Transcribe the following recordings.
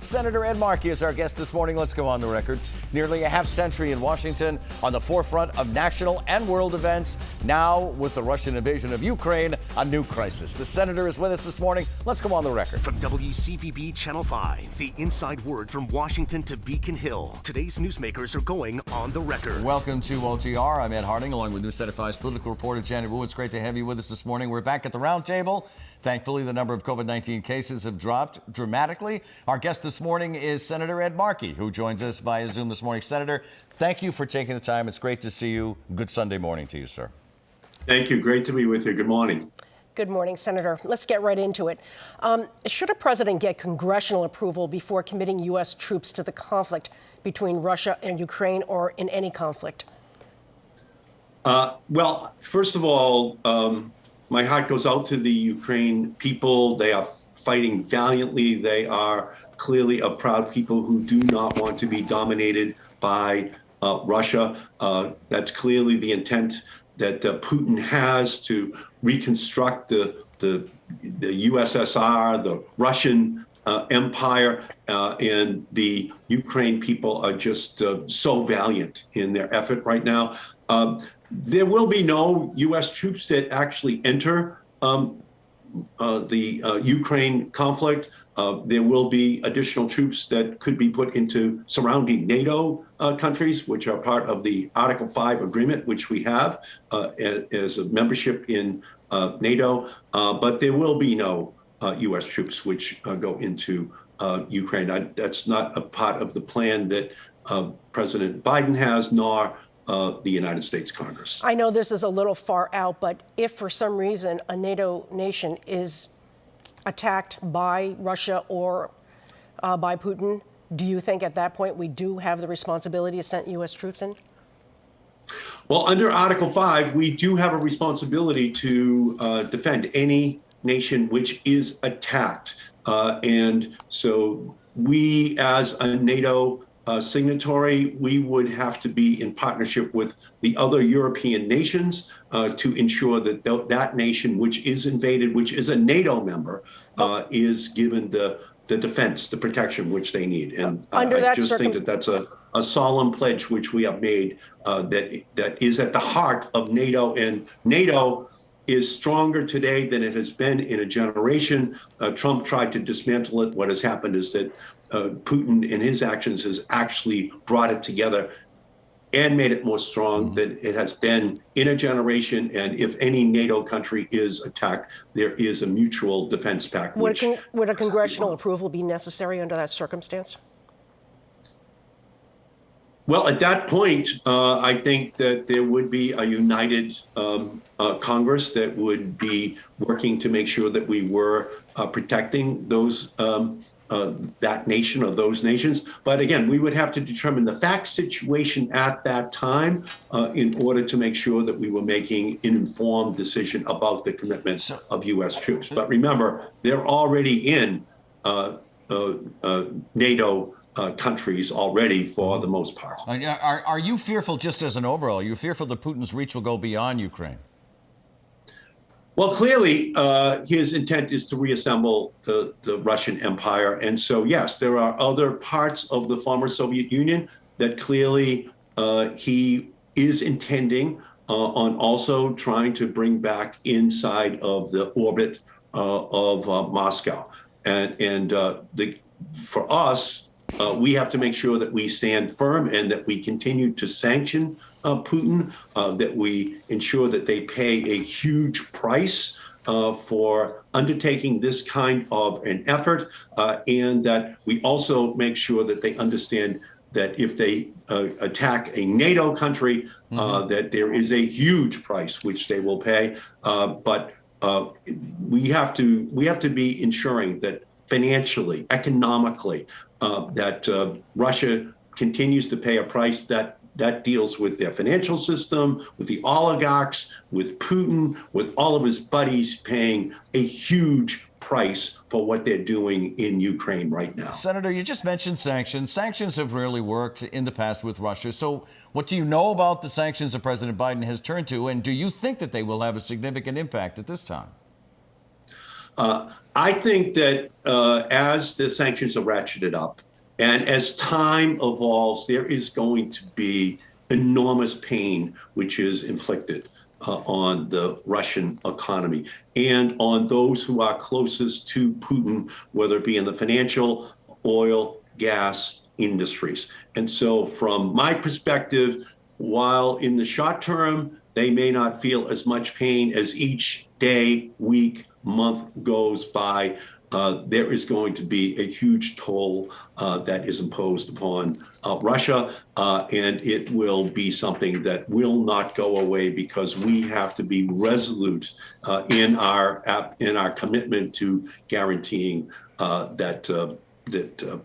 Senator Ed Markey is our guest this morning. Let's go on the record. Nearly a half century in Washington, on the forefront of national and world events. Now, with the Russian invasion of Ukraine, a new crisis. The senator is with us this morning. Let's go on the record. From WCVB Channel 5, the inside word from Washington to Beacon Hill. Today's newsmakers are going on the record. Welcome to OTR. I'm Ed Harding, along with News 5's political reporter Janet Wu. It's great to have you with us this morning. We're back at the round table. Thankfully, the number of COVID-19 cases have dropped dramatically. Our guest this morning is Senator Ed Markey, who joins us via Zoom this morning. Senator, thank you for taking the time. It's great to see you. Good Sunday morning to you, sir. Thank you. Great to be with you. Good morning. Good morning, Senator. Let's get right into it. Should a president get congressional approval before committing U.S. troops to the conflict between Russia and Ukraine, or in any conflict? Well, first of all, my heart goes out to the Ukraine people. They are fighting valiantly. They are clearly a proud people who do not want to be dominated by Russia. That's clearly the intent that Putin has, to reconstruct the USSR, the Russian empire, and the Ukraine people are just so valiant in their effort right now. There will be no U.S. troops that actually enter the Ukraine conflict. There will be additional troops that could be put into surrounding NATO countries, which are part of the Article 5 agreement, which we have as a membership in NATO. But there will be no U.S. troops which go into Ukraine. That's not a part of the plan that President Biden has, nor the United States Congress. I know this is a little far out, but if for some reason a NATO nation is attacked by Russia or by Putin, do you think at that point we do have the responsibility to send U.S. troops in? Well, under Article 5, we do have a responsibility to defend any nation which is attacked. And so we, as a NATO signatory, we would have to be in partnership with the other European nations to ensure that that nation which is invaded, which is a NATO member, is given the defense, the protection which they need. And I just think that that's a solemn pledge which we have made that is at the heart of NATO. And NATO is stronger today than it has been in a generation. Trump tried to dismantle it. What has happened is that Putin, in his actions, has actually brought it together and made it more strong than it has been in a generation. And if any NATO country is attacked, there is a mutual defense pact. Would a congressional approval be necessary under that circumstance? Well, at that point, I think that there would be a united Congress that would be working to make sure that we were protecting those that nation or those nations. But again, we would have to determine the fact situation at that time in order to make sure that we were making an informed decision about the commitments of U.S. troops. But remember, they're already in NATO countries already for the most part. Are you fearful, just as an overall, are you fearful that Putin's reach will go beyond Ukraine? Well, clearly, his intent is to reassemble the Russian empire. And so, yes, there are other parts of the former Soviet Union that clearly he is intending on also trying to bring back inside of the orbit of Moscow. And for us, we have to make sure that we stand firm and that we continue to sanction Putin, that we ensure that they pay a huge price for undertaking this kind of an effort, and that we also make sure that they understand that if they attack a NATO country, that there is a huge price which they will pay. But we have to be ensuring that financially, economically, that Russia continues to pay a price that deals with their financial system, with the oligarchs, with Putin, with all of his buddies paying a huge price for what they're doing in Ukraine right now. Senator, you just mentioned sanctions. Sanctions have rarely worked in the past with Russia. So what do you know about the sanctions that President Biden has turned to, and do you think that they will have a significant impact at this time? I think that as the sanctions are ratcheted up and as time evolves, there is going to be enormous pain which is inflicted on the Russian economy and on those who are closest to Putin, whether it be in the financial, oil, gas industries. And so from my perspective, while in the short term, they may not feel as much pain as each day, week, month goes by, there is going to be a huge toll that is imposed upon Russia, and it will be something that will not go away because we have to be resolute in our commitment to guaranteeing that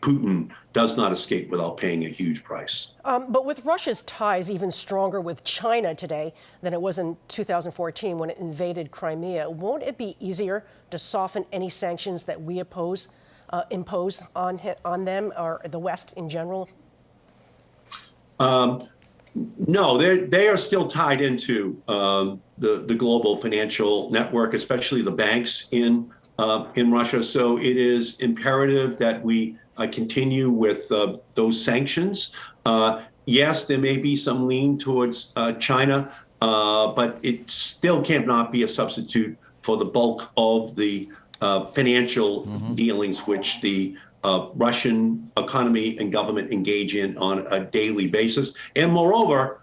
Putin does not escape without paying a huge price. But with Russia's ties even stronger with China today than it was in 2014 when it invaded Crimea, won't it be easier to soften any sanctions that we impose on them or the West in general? No, they are still tied into the global financial network, especially the banks in Russia. So it is imperative that we continue with those sanctions. Yes, there may be some lean towards China, but it still cannot be a substitute for the bulk of the financial dealings which the Russian economy and government engage in on a daily basis. And moreover,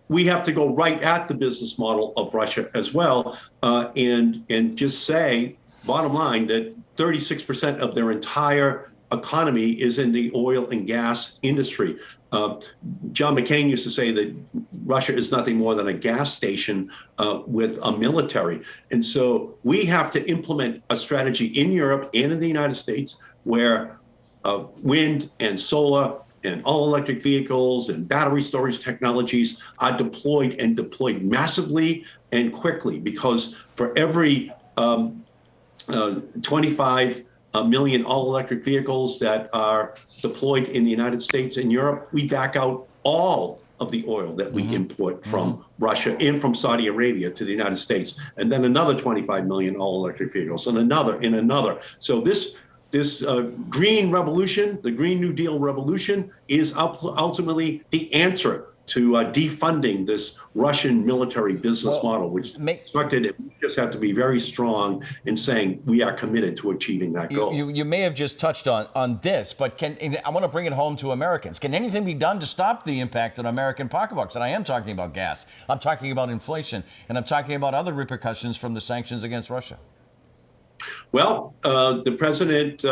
we have to go right at the business model of Russia as well, and just say, bottom line, that 36% of their entire economy is in the oil and gas industry. John McCain used to say that Russia is nothing more than a gas station with a military. And so we have to implement a strategy in Europe and in the United States where wind and solar and all-electric vehicles and battery storage technologies are deployed massively and quickly, because for every 25 million all-electric vehicles that are deployed in the United States and Europe, we back out all of the oil that we import from Russia and from Saudi Arabia to the United States, and then another 25 million all-electric vehicles, and another, and another. So this green revolution, the Green New Deal revolution, is ultimately the answer to defunding this Russian military business model, which is constructed. We just have to be very strong in saying we are committed to achieving that goal. You may have just touched on this, but I want to bring it home to Americans. Can anything be done to stop the impact on American pocketbooks? And I am talking about gas. I'm talking about inflation, and I'm talking about other repercussions from the sanctions against Russia. Well, the president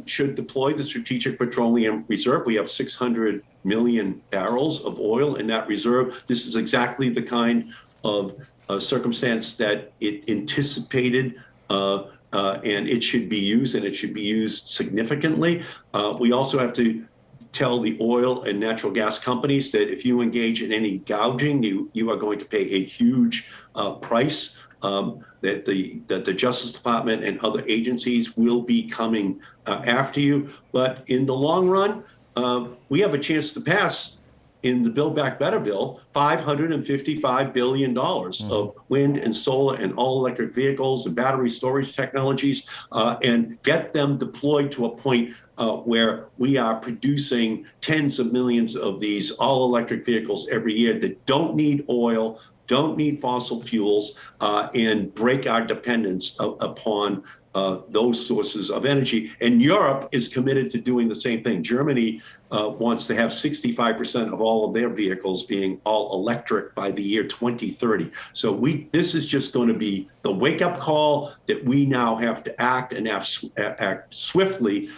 should deploy the Strategic Petroleum Reserve. We have 600 million barrels of oil in that reserve. This is exactly the kind of circumstance that it anticipated, and it should be used, and it should be used significantly. We also have to tell the oil and natural gas companies that if you engage in any gouging, you are going to pay a huge price. That the Justice Department and other agencies will be coming after you. But in the long run, we have a chance to pass, in the Build Back Better bill, $555 billion of wind and solar and all-electric vehicles and battery storage technologies, and get them deployed to a point where we are producing tens of millions of these all-electric vehicles every year that don't need oil, don't need fossil fuels, and break our dependence upon those sources of energy. And Europe is committed to doing the same thing. Germany wants to have 65% of all of their vehicles being all electric by the year 2030. So this is just going to be the wake-up call that we now have to act, and act swiftly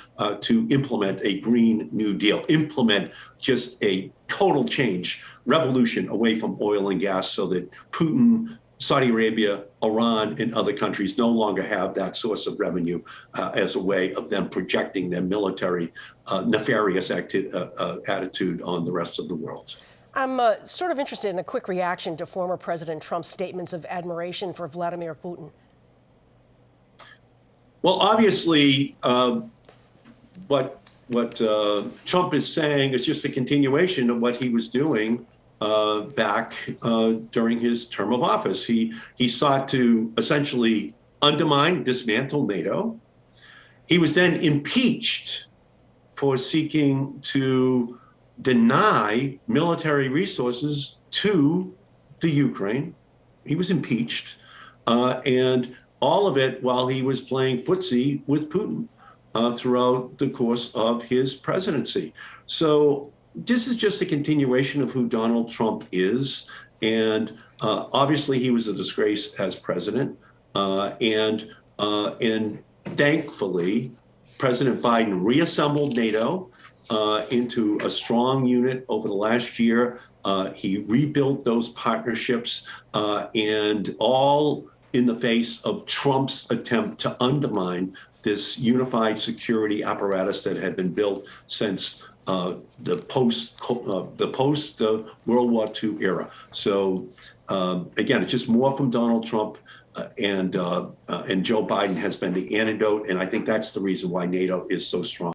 to implement a Green New Deal, implement just a total change, revolution away from oil and gas, so that Putin, Saudi Arabia, Iran, and other countries no longer have that source of revenue as a way of them projecting their military nefarious attitude on the rest of the world. I'm sort of interested in a quick reaction to former President Trump's statements of admiration for Vladimir Putin. Well, obviously, what Trump is saying is just a continuation of what he was doing back during his term of office. He sought to essentially undermine, dismantle NATO. He was then impeached for seeking to deny military resources to the Ukraine. He was impeached, and all of it while he was playing footsie with Putin throughout the course of his presidency. So this is just a continuation of who Donald Trump is. And obviously he was a disgrace as president. And thankfully, President Biden reassembled NATO into a strong unit over the last year. He rebuilt those partnerships, and all in the face of Trump's attempt to undermine this unified security apparatus that had been built since the post World War II era. So again, it's just more from Donald Trump, and Joe Biden has been the antidote, and I think that's the reason why NATO is so strong.